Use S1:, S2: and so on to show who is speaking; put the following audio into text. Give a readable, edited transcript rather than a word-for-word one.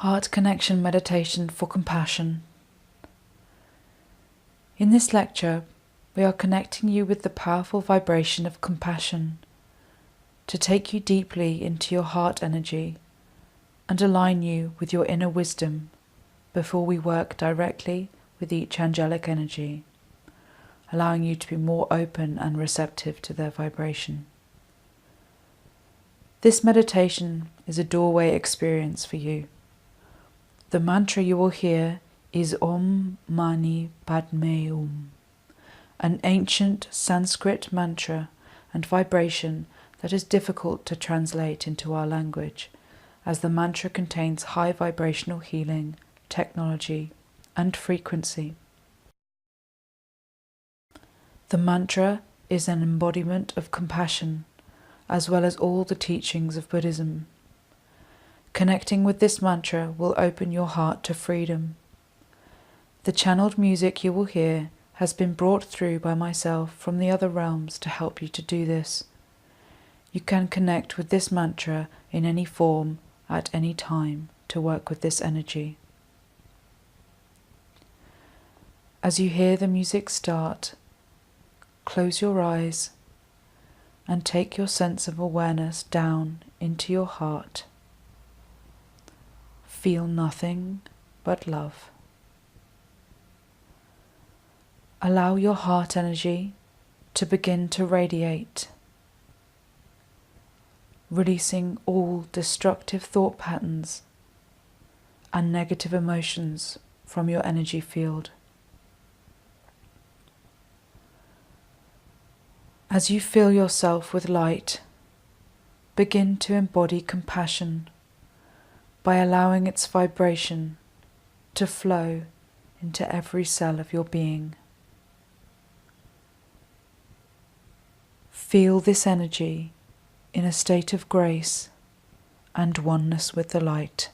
S1: Heart Connection Meditation for Compassion. In this lecture, we are connecting you with the powerful vibration of compassion to take you deeply into your heart energy and align you with your inner wisdom before we work directly with each angelic energy, allowing you to be more open and receptive to their vibration. This meditation is a doorway experience for you. The mantra you will hear is Om Mani Padme Hum, an ancient Sanskrit mantra and vibration that is difficult to translate into our language, as the mantra contains high vibrational healing, technology, and frequency. The mantra is an embodiment of compassion, as well as all the teachings of Buddhism. Connecting with this mantra will open your heart to freedom. The channeled music you will hear has been brought through by myself from the other realms to help you to do this. You can connect with this mantra in any form, at any time, to work with this energy. As you hear the music start, close your eyes and take your sense of awareness down into your heart. Feel nothing but love. Allow your heart energy to begin to radiate, releasing all destructive thought patterns and negative emotions from your energy field. As you fill yourself with light, begin to embody compassion by allowing its vibration to flow into every cell of your being. Feel this energy in a state of grace and oneness with the light.